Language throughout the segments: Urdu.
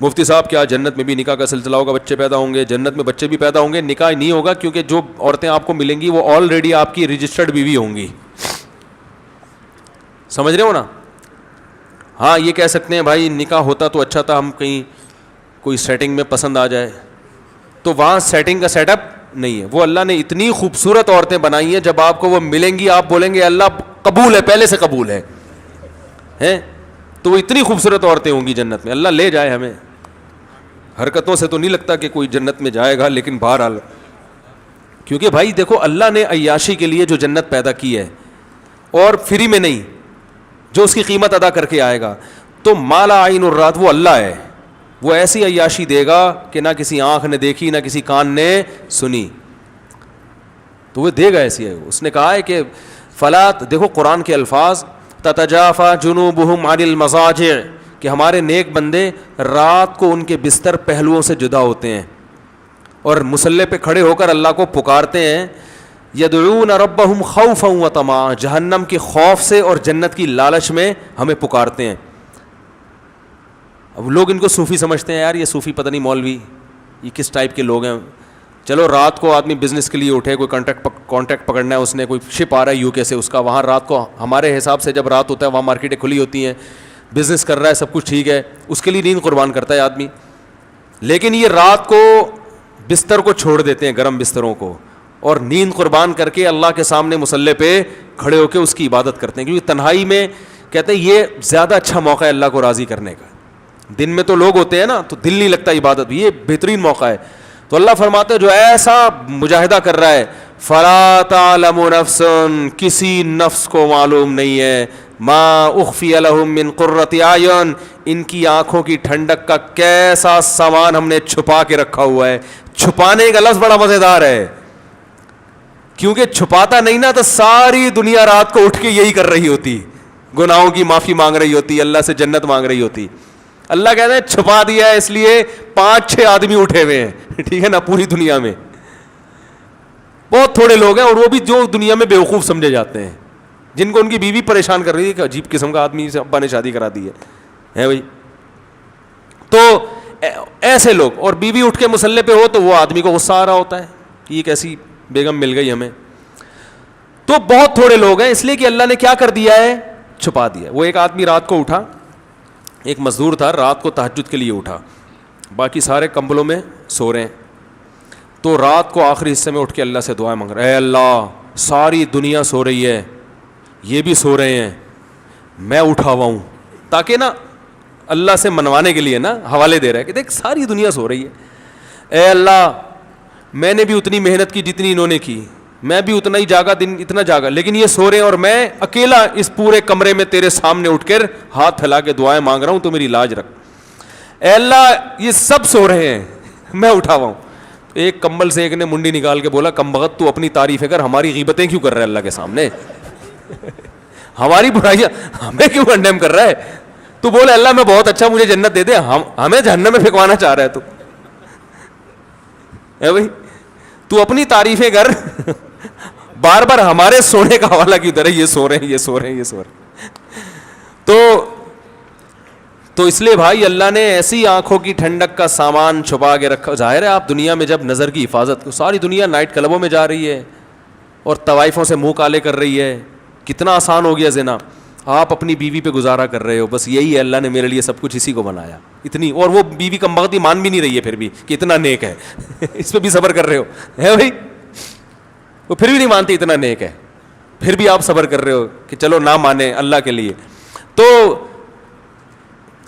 مفتی صاحب کیا جنت میں بھی نکاح کا سلسلہ ہوگا, بچے پیدا ہوں گے؟ جنت میں بچے بھی پیدا ہوں گے, نکاح نہیں ہوگا, کیونکہ جو عورتیں آپ کو ملیں گی وہ آلریڈی آپ کی رجسٹرڈ بیوی ہوں گی. سمجھ رہے ہو نا؟ ہاں یہ کہہ سکتے ہیں بھائی نکاح ہوتا تو اچھا تھا, ہم کہیں کوئی سیٹنگ میں پسند آ جائے, تو وہاں سیٹنگ کا سیٹ اپ نہیں ہے. وہ اللہ نے اتنی خوبصورت عورتیں بنائی ہیں, جب آپ کو وہ ملیں گی آپ بولیں گے اللہ قبول ہے, پہلے سے قبول ہے, ہیں؟ تو وہ اتنی خوبصورت عورتیں ہوں گی جنت میں. اللہ لے جائے ہمیں. حرکتوں سے تو نہیں لگتا کہ کوئی جنت میں جائے گا, لیکن بہرحال کیونکہ بھائی دیکھو اللہ نے عیاشی کے لیے جو جنت پیدا کی ہے, اور فری میں نہیں, جو اس کی قیمت ادا کر کے آئے گا, تو مالا عین الرات وہ اللہ ہے, وہ ایسی عیاشی دے گا کہ نہ کسی آنکھ نے دیکھی نہ کسی کان نے سنی, تو وہ دے گا ایسی ہے. اس نے کہا ہے کہ فلات, دیکھو قرآن کے الفاظ, تتجافا جنوبہم عن المضاجع, کہ ہمارے نیک بندے رات کو ان کے بستر پہلوؤں سے جدا ہوتے ہیں اور مصلی پہ کھڑے ہو کر اللہ کو پکارتے ہیں. یدعون ربہم خوفا وطمعا, جہنم کے خوف سے اور جنت کی لالچ میں ہمیں پکارتے ہیں. اب لوگ ان کو صوفی سمجھتے ہیں, یار یہ صوفی پتہ نہیں مولوی یہ کس ٹائپ کے لوگ ہیں. چلو رات کو آدمی بزنس کے لیے اٹھے, کوئی کانٹیکٹ پکڑنا ہے اس نے, کوئی شپ آ رہا ہے یو کے سے اس کا, وہاں رات کو ہمارے حساب سے جب رات ہوتا ہے وہاں مارکیٹیں کھلی ہوتی ہیں, بزنس کر رہا ہے, سب کچھ ٹھیک ہے, اس کے لیے نیند قربان کرتا ہے آدمی. لیکن یہ رات کو بستر کو چھوڑ دیتے ہیں, گرم بستروں کو, اور نیند قربان کر کے اللہ کے سامنے مصلی پہ کھڑے ہو کے اس کی عبادت کرتے ہیں, کیونکہ تنہائی میں کہتے ہیں یہ زیادہ اچھا موقع ہے اللہ کو راضی کرنے کا. دن میں تو لوگ ہوتے ہیں نا تو دل نہیں لگتا عبادت, یہ بہترین موقع ہے. تو اللہ فرماتے ہیں جو ایسا مجاہدہ کر رہا ہے, فلا تعلم نفس, کسی نفس کو معلوم نہیں ہے, ما اخفی لہم من قرۃ اعین, ان کی آنکھوں کی ٹھنڈک کا کیسا سامان ہم نے چھپا کے رکھا ہوا ہے. چھپانے کا لفظ بڑا مزیدار ہے, کیونکہ چھپاتا نہیں نا تو ساری دنیا رات کو اٹھ کے یہی کر رہی ہوتی, گناہوں کی معافی مانگ رہی ہوتی, اللہ سے جنت مانگ رہی ہوتی. اللہ کہتے ہیں چھپا دیا ہے, اس لیے 5-6 آدمی اٹھے ہوئے ہیں, ٹھیک ہے نا, پوری دنیا میں بہت تھوڑے لوگ ہیں, اور وہ بھی جو دنیا میں بیوقوف سمجھے جاتے ہیں, جن کو ان کی بیوی پریشان کر رہی ہے کہ عجیب قسم کا آدمی سے ابا نے شادی کرا دی ہے بھائی. تو ایسے لوگ, اور بیوی اٹھ کے مصلی پہ ہو تو وہ آدمی کو غصہ آ رہا ہوتا ہے کہ یہ کیسی بیگم مل گئی ہمیں. تو بہت تھوڑے لوگ ہیں, اس لیے کہ اللہ نے کیا کر دیا ہے, چھپا دیا. وہ ایک آدمی رات کو اٹھا, ایک مزدور تھا, رات کو تہجد کے لیے اٹھا, باقی سارے کمبلوں میں سو رہے ہیں, تو رات کو آخری حصے میں اٹھ کے اللہ سے دعائیں مانگ رہا ہے, اے اللہ ساری دنیا سو رہی ہے, یہ بھی سو رہے ہیں, میں اٹھا ہوا ہوں, تاکہ نا اللہ سے منوانے کے لیے نا حوالے دے رہا ہے کہ دیکھ ساری دنیا سو رہی ہے, اے اللہ میں نے بھی اتنی محنت کی جتنی انہوں نے کی, میں بھی اتنا ہی جاگا, دن اتنا جاگا, لیکن یہ سو رہے ہیں اور میں اکیلا اس پورے کمرے میں تیرے سامنے اٹھ کر ہاتھ پھیلا کے دعائیں مانگ رہا ہوں, تو میری لاج رکھ. اے اللہ یہ سب سو رہے ہیں, میں اٹھا ہوا ہوں. ایک کمبل سے ایک نے منڈی نکال کے بولا, کم بخت تو اپنی تعریفیں کر, ہماری غیبتیں کیوں کر رہا ہے اللہ کے سامنے, ہماری برائیاں ہمیں کیوں کنڈیم کر رہا ہے. تو بولے اللہ میں بہت اچھا, مجھے جنت دے دے, ہمیں جہنم میں پھینکوانا چاہ رہا ہے. تو بھائی تو اپنی تعریفیں کر, بار بار ہمارے سونے کا حوالہ کیوں دے رہا ہے, یہ سو رہے ہیں, یہ سو رہے ہیں, یہ سو رہے ہیں. تو اس لیے بھائی اللہ نے ایسی آنکھوں کی ٹھنڈک کا سامان چھپا کے رکھا. ظاہر ہے آپ دنیا میں جب نظر کی حفاظت, ساری دنیا نائٹ کلبوں میں جا رہی ہے اور طوائفوں سے منہ کالے کر رہی ہے, کتنا آسان ہو گیا زنا, آپ اپنی بیوی پہ گزارا کر رہے ہو, بس یہی ہے اللہ نے میرے لیے سب کچھ اسی کو بنایا اتنی. اور وہ بیوی کم بختی مان بھی نہیں رہی ہے پھر بھی کہ اتنا نیک ہے, اس پہ بھی صبر کر رہے ہو, ہے بھائی, وہ پھر بھی نہیں مانتی اتنا نیک ہے, پھر بھی آپ صبر کر رہے ہو کہ چلو نہ مانے اللہ کے لیے. تو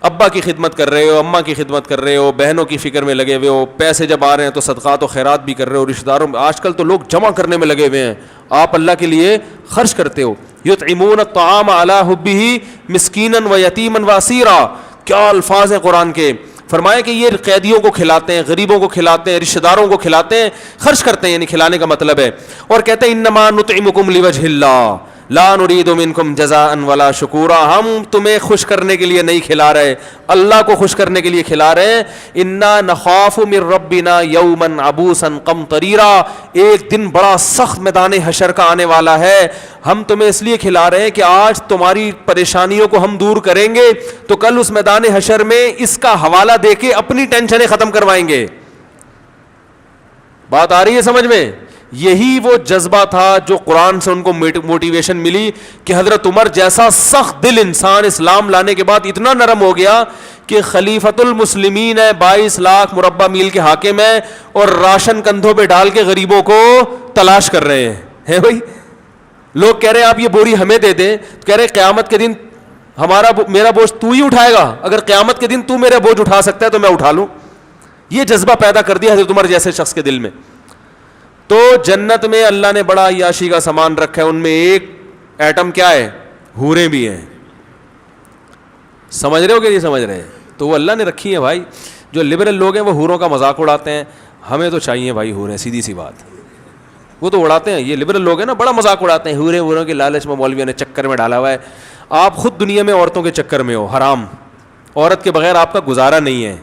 ابا کی خدمت کر رہے ہو, اماں کی خدمت کر رہے ہو, بہنوں کی فکر میں لگے ہوئے ہو, پیسے جب آ رہے ہیں تو صدقات و خیرات بھی کر رہے ہو, رشتہ داروں میں آج کل تو لوگ جمع کرنے میں لگے ہوئے ہیں, آپ اللہ کے لیے خرچ کرتے ہو. یطعمون الطعام علی حبہ مسکینا و یتیما و اسیرا, کیا الفاظ ہیں قرآن کے. فرمایا کہ یہ قیدیوں کو کھلاتے ہیں, غریبوں کو کھلاتے ہیں, رشتہ داروں کو کھلاتے ہیں, خرچ کرتے ہیں, یعنی کھلانے کا مطلب ہے. اور کہتے ہیں انما نطعمکم لوجہ اللہ, لا نريد منکم جزاء ولا شکورا, ہم تمہیں خوش کرنے کے لیے نہیں کھلا رہے, اللہ کو خوش کرنے کے لیے کھلا رہے ہیں. انا نخاف من ربنا یوما عبوسا قمطریرا, ایک دن بڑا سخت میدان حشر کا آنے والا ہے, ہم تمہیں اس لیے کھلا رہے ہیں کہ آج تمہاری پریشانیوں کو ہم دور کریں گے تو کل اس میدان حشر میں اس کا حوالہ دے کے اپنی ٹینشنیں ختم کروائیں گے. بات آ رہی ہے سمجھ میں؟ یہی وہ جذبہ تھا جو قرآن سے ان کو موٹیویشن ملی کہ حضرت عمر جیسا سخت دل انسان اسلام لانے کے بعد اتنا نرم ہو گیا کہ خلیفۃ المسلمین ہے, 22 لاکھ مربع میل کے حاکم ہیں, اور راشن کندھوں پہ ڈال کے غریبوں کو تلاش کر رہے ہیں بھائی. لوگ کہہ رہے ہیں آپ یہ بوری ہمیں دے دیں, کہہ رہے قیامت کے دن میرا بوجھ تو ہی اٹھائے گا, اگر قیامت کے دن تو میرا بوجھ اٹھا سکتا ہے تو میں اٹھا لوں. یہ جذبہ پیدا کر دیا حضرت عمر جیسے شخص کے دل میں. تو جنت میں اللہ نے بڑا عیاشی کا سامان رکھا ہے, ان میں ایک ایٹم کیا ہے, حوریں بھی ہیں. سمجھ رہے ہو کہ نہیں سمجھ رہے؟ تو وہ اللہ نے رکھی ہیں بھائی. جو لبرل لوگ ہیں وہ حوروں کا مذاق اڑاتے ہیں, ہمیں تو چاہیے بھائی حوریں, سیدھی سی بات. وہ تو اڑاتے ہیں, یہ لبرل لوگ ہیں نا, بڑا مذاق اڑاتے ہیں, حوروں کے لالچ میں مولویوں نے چکر میں ڈالا ہوا ہے. آپ خود دنیا میں عورتوں کے چکر میں ہو, حرام. عورت کے بغیر آپ کا گزارا نہیں ہے.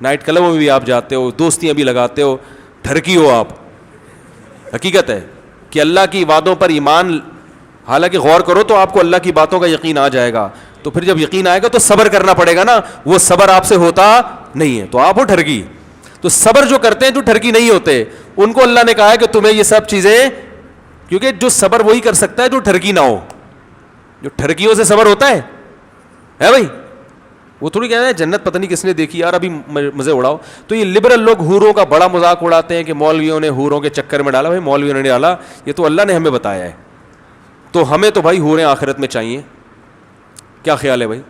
نائٹ کلبوں میں بھی آپ جاتے ہو, دوستیاں بھی لگاتے ہو, ٹھرکی ہو آپ. حقیقت ہے کہ اللہ کی وعدوں پر ایمان, حالانکہ غور کرو تو آپ کو اللہ کی باتوں کا یقین آ جائے گا, تو پھر جب یقین آئے گا تو صبر کرنا پڑے گا نا, وہ صبر آپ سے ہوتا نہیں ہے, تو آپ ہو ٹھرکی. تو صبر جو کرتے ہیں جو ٹھرکی نہیں ہوتے, ان کو اللہ نے کہا ہے کہ تمہیں یہ سب چیزیں, کیونکہ جو صبر وہی کر سکتا ہے جو ٹھرکی نہ ہو. جو ٹھرکیوں سے صبر ہوتا ہے بھائی, وہ تھوڑی کہہ رہے ہیں جنت پتہ نہیں کس نے دیکھی یار, ابھی مزے اڑاؤ. تو یہ لبرل لوگ حوروں کا بڑا مذاق اڑاتے ہیں کہ مولویوں نے حوروں کے چکر میں ڈالا. بھائی مولویوں نے ڈالا, یہ تو اللہ نے ہمیں بتایا ہے. تو ہمیں تو بھائی حوریں آخرت میں چاہیے. کیا خیال ہے بھائی؟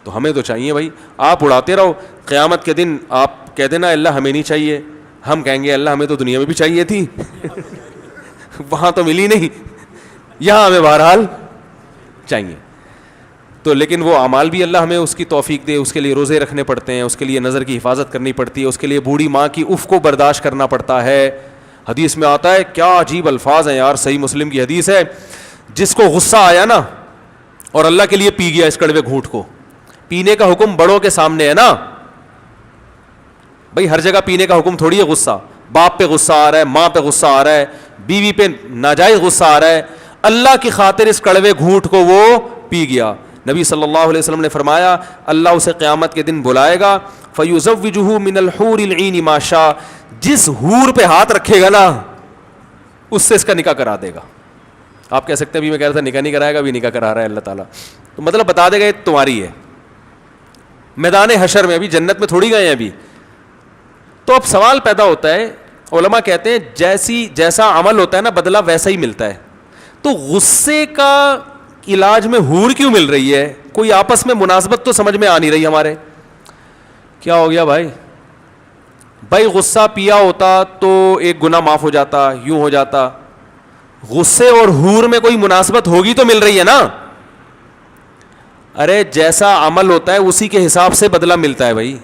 تو ہمیں تو چاہیے بھائی. آپ اڑاتے رہو, قیامت کے دن آپ کہہ دینا اللہ ہمیں نہیں چاہیے, ہم کہیں گے اللہ ہمیں تو دنیا میں بھی چاہیے تھی وہاں تو ملی نہیں, یہاں ہمیں بہرحال چاہیے. تو لیکن وہ اعمال بھی اللہ ہمیں اس کی توفیق دے, اس کے لیے روزے رکھنے پڑتے ہیں, اس کے لیے نظر کی حفاظت کرنی پڑتی ہے, اس کے لیے بوڑھی ماں کی اف کو برداشت کرنا پڑتا ہے. حدیث میں آتا ہے, کیا عجیب الفاظ ہیں یار, صحیح مسلم کی حدیث ہے, جس کو غصہ آیا نا اور اللہ کے لیے پی گیا اس کڑوے گھونٹ کو. پینے کا حکم بڑوں کے سامنے ہے نا بھائی, ہر جگہ پینے کا حکم تھوڑی ہے غصہ. باپ پہ غصہ آ رہا ہے, ماں پہ غصہ آ رہا ہے, بیوی پہ ناجائز غصہ آ رہا ہے, اللہ کی خاطر اس کڑوے گھونٹ کو وہ پی گیا. نبی صلی اللہ علیہ وسلم نے فرمایا اللہ اسے قیامت کے دن بلائے گا, فَيُزَوِّجُهُ مِنَ الْحُورِ الْعِينِ مَا شَاءَ, جس حور پہ ہاتھ رکھے گا نا اس سے اس کا نکاح کرا دے گا. آپ کہہ سکتے ہیں ابھی میں کہہ رہا تھا نکاح نہیں کرائے گا, ابھی نکاح کرا رہا ہے اللہ تعالیٰ. تو مطلب بتا دے گا یہ تمہاری ہے. میدان حشر میں, ابھی جنت میں تھوڑی گئے ہیں ابھی. تو اب سوال پیدا ہوتا ہے, علماء کہتے ہیں جیسا عمل ہوتا ہے نا بدلہ ویسا ہی ملتا ہے. تو غصے کا علاج میں حور کیوں مل رہی ہے؟ کوئی آپس میں مناسبت تو سمجھ میں آ نہیں رہی ہمارے. کیا ہو گیا بھائی؟ بھائی غصہ پیا ہوتا تو ایک گناہ معاف ہو جاتا, یوں ہو جاتا. غصے اور حور میں کوئی مناسبت ہوگی تو مل رہی ہے نا. ارے جیسا عمل ہوتا ہے اسی کے حساب سے بدلہ ملتا ہے بھائی,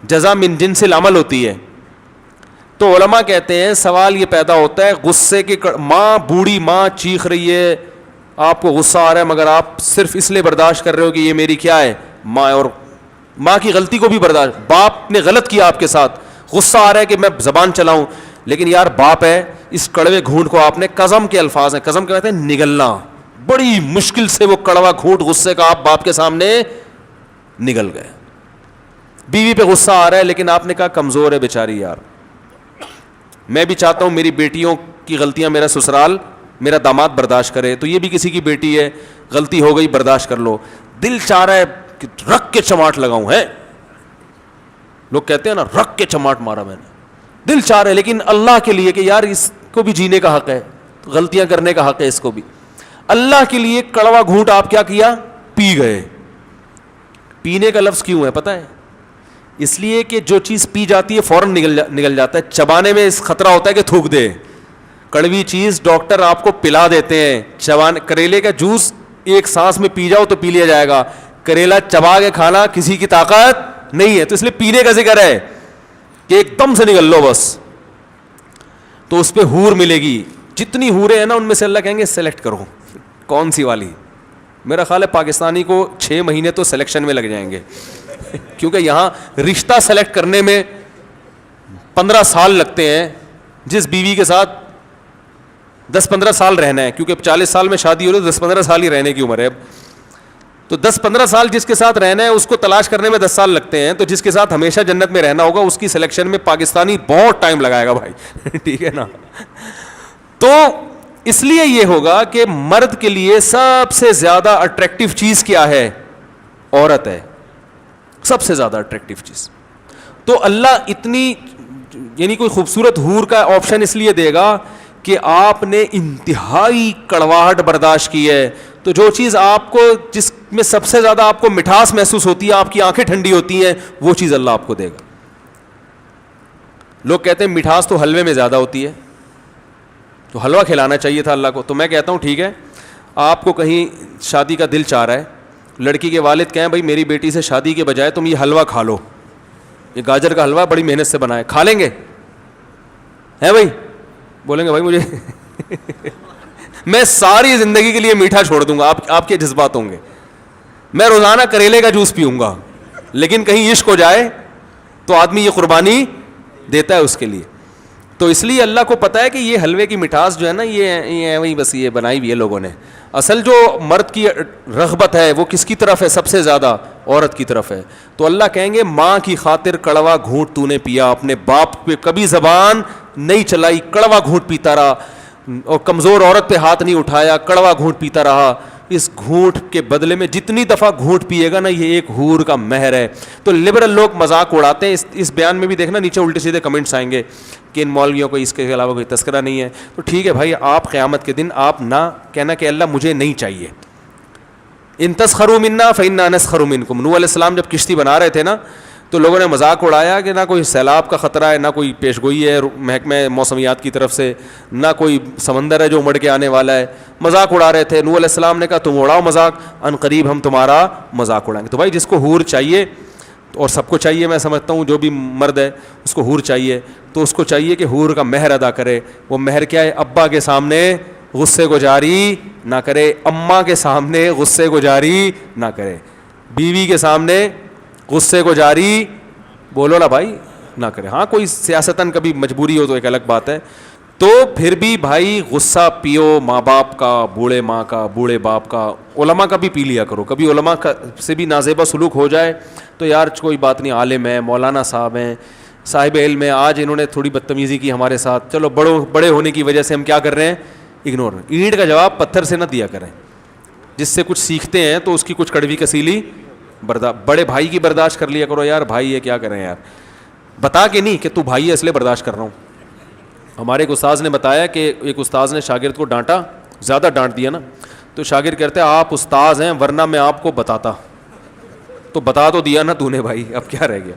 جزا من جنس العمل ہوتی ہے. تو علماء کہتے ہیں سوال یہ پیدا ہوتا ہے, غصے کی ماں, بوڑھی ماں چیخ رہی ہے, آپ کو غصہ آ رہا ہے مگر آپ صرف اس لیے برداشت کر رہے ہو کہ یہ میری کیا ہے ماں, اور ماں کی غلطی کو بھی برداشت, باپ نے غلط کیا آپ کے ساتھ, غصہ آ رہا ہے کہ میں زبان چلاؤں, لیکن یار باپ ہے, اس کڑوے گھونٹ کو آپ نے, قزم کے الفاظ ہیں, قزم کہتے ہیں نگلنا, بڑی مشکل سے وہ کڑوا گھونٹ غصے کا آپ باپ کے سامنے نگل گئے. بیوی پہ غصہ آ رہا ہے لیکن آپ نے کہا کمزور ہے بیچاری یار, میں بھی چاہتا ہوں میری بیٹیوں کی غلطیاں میرا سسرال, میرا داماد برداشت کرے, تو یہ بھی کسی کی بیٹی ہے, غلطی ہو گئی برداشت کر لو. دل چاہ رہا ہے کہ رکھ کے چماٹ لگاؤں, ہے لوگ کہتے ہیں نا رکھ کے چماٹ مارا میں نے, دل چاہ رہا ہے, لیکن اللہ کے لیے کہ یار اس کو بھی جینے کا حق ہے, غلطیاں کرنے کا حق ہے اس کو بھی. اللہ کے لیے کڑوا گھونٹ آپ کیا کیا, پی گئے. پینے کا لفظ کیوں ہے پتہ ہے؟ اس لیے کہ جو چیز پی جاتی ہے فوراً نگل جاتا ہے, چبانے میں اس خطرہ ہوتا ہے کہ تھوک دے. کڑوی چیز ڈاکٹر آپ کو پلا دیتے ہیں, کریلے کا جوس ایک سانس میں پی جاؤ تو پی لیا جائے گا, کریلا چبا کے کھانا کسی کی طاقت نہیں ہے, تو اس لیے پینے کا ذکر ہے کہ ایک دم سے نگل لو بس. تو اس پہ حور ملے گی, جتنی حوریں ہیں نا ان میں سے اللہ کہیں گے سلیکٹ کرو, کون سی والی؟ میرا خیال ہے پاکستانی کو 6 مہینے تو سلیکشن میں لگ جائیں گے کیونکہ یہاں رشتہ سلیکٹ کرنے میں 15 سال لگتے ہیں. جس بیوی کے ساتھ 10-15 سال رہنا ہے, کیونکہ 40 سال میں شادی ہو رہی ہے, 10-15 سال ہی رہنے کی عمر ہے اب, تو 10-15 سال جس کے ساتھ رہنا ہے اس کو تلاش کرنے میں 10 سال لگتے ہیں. تو جس کے ساتھ ہمیشہ جنت میں رہنا ہوگا اس کی سلیکشن میں پاکستانی بہت ٹائم لگائے گا بھائی ٹھیک ہے نا. تو اس لیے یہ ہوگا کہ مرد کے لیے سب سے زیادہ اٹریکٹیو چیز کیا ہے؟ عورت ہے, سب سے زیادہ اٹریکٹیو چیز. تو اللہ اتنی یعنی کوئی خوبصورت حور کا آپشن اس لیے دے گا کہ آپ نے انتہائی کڑواہٹ برداشت کی ہے, تو جو چیز آپ کو, جس میں سب سے زیادہ آپ کو مٹھاس محسوس ہوتی ہے, آپ کی آنکھیں ٹھنڈی ہوتی ہیں, وہ چیز اللہ آپ کو دے گا. لوگ کہتے ہیں مٹھاس تو حلوے میں زیادہ ہوتی ہے, تو حلوہ کھلانا چاہیے تھا اللہ کو. تو میں کہتا ہوں ٹھیک ہے, آپ کو کہیں شادی کا دل چاہ رہا ہے, لڑکی کے والد کہیں بھائی میری بیٹی سے شادی کے بجائے تم یہ حلوہ کھا لو, یہ گاجر کا حلوہ بڑی محنت سے بنا ہے, کھا لیں گے ہیں بھائی؟ بولیں گے بھائی مجھے میں ساری زندگی کے لیے میٹھا چھوڑ دوں گا, آپ کے جذبات ہوں گے. میں روزانہ کریلے کا جوس پیوں گا, لیکن کہیں عشق ہو جائے تو آدمی یہ قربانی دیتا ہے اس کے لیے. تو اس لیے اللہ کو پتا ہے کہ یہ حلوے کی مٹھاس جو ہے نا, یہ وہی بس یہ بنائی ہوئی ہے لوگوں نے. اصل جو مرد کی رغبت ہے وہ کس کی طرف ہے؟ سب سے زیادہ عورت کی طرف ہے. تو اللہ کہیں گے ماں کی خاطر کڑوا گھونٹ تو نے پیا, اپنے باپ پہ کبھی زبان نہیں چلائی, کڑوا گھونٹ پیتا رہا, اور کمزور عورت پہ ہاتھ نہیں اٹھایا, کڑوا گھونٹ پیتا رہا. اس گھونٹ کے بدلے میں جتنی دفعہ گھونٹ پیے گا نا, یہ ایک حور کا مہر ہے. تو لبرل لوگ مذاق اڑاتے ہیں. اس بیان میں بھی دیکھنا نیچے الٹے سیدھے کمنٹس آئیں گے کہ ان مولویوں کو اس کے علاوہ کوئی تذکرہ نہیں ہے. تو ٹھیک ہے بھائی, آپ قیامت کے دن آپ نہ کہنا کہ اللہ مجھے نہیں چاہیے. ان تسخروا منا فإنا نسخر منکم. نوح علیہ السلام جب کشتی بنا رہے تھے نا, تو لوگوں نے مذاق اڑایا کہ نہ کوئی سیلاب کا خطرہ ہے, نہ کوئی پیش گوئی ہے محکمہ موسمیات کی طرف سے, نہ کوئی سمندر ہے جو امڑ کے آنے والا ہے. مذاق اڑا رہے تھے. نوح علیہ السلام نے کہا تم اڑاؤ مذاق, ان قریب ہم تمہارا مذاق اڑائیں گے. تو بھائی جس کو حور چاہیے, اور سب کو چاہیے, میں سمجھتا ہوں جو بھی مرد ہے اس کو حور چاہیے, تو اس کو چاہیے کہ حور کا مہر ادا کرے. وہ مہر کیا ہے؟ ابا کے سامنے غصے کو جاری نہ کرے, اماں کے سامنے غصے کو جاری نہ کرے, بیوی کے سامنے غصے کو جاری بولو نا بھائی نہ کرے. ہاں کوئی سیاستاً کبھی مجبوری ہو تو ایک الگ بات ہے. تو پھر بھی بھائی غصہ پیو ماں باپ کا, بوڑھے ماں کا, بوڑھے باپ کا, علماء کا بھی پی لیا کرو. کبھی علماء سے بھی نازیبا سلوک ہو جائے تو یار کوئی بات نہیں, عالم ہے, مولانا صاحب ہیں, صاحب علم ہے, آج انہوں نے تھوڑی بدتمیزی کی ہمارے ساتھ, چلو بڑے ہونے کی وجہ سے ہم کیا کر رہے ہیں؟ اگنور. اینٹ کا جواب پتھر سے نہ دیا کریں. جس سے کچھ سیکھتے ہیں تو اس کی کچھ کڑوی کسیلی بڑے بھائی کی برداشت کر لیا کرو. یار بھائی یہ کیا کریں یار, بتا کے نہیں کہ تو بھائی ہے اس لیے برداشت کر رہا ہوں. ہمارے ایک استاذ نے بتایا کہ ایک استاذ نے شاگرد کو ڈانٹا, زیادہ ڈانٹ دیا نا, تو شاگرد کہتے ہیں آپ استاذ ہیں ورنہ میں آپ کو بتاتا. تو بتا تو دیا نا تو نے بھائی, اب کیا رہ گیا.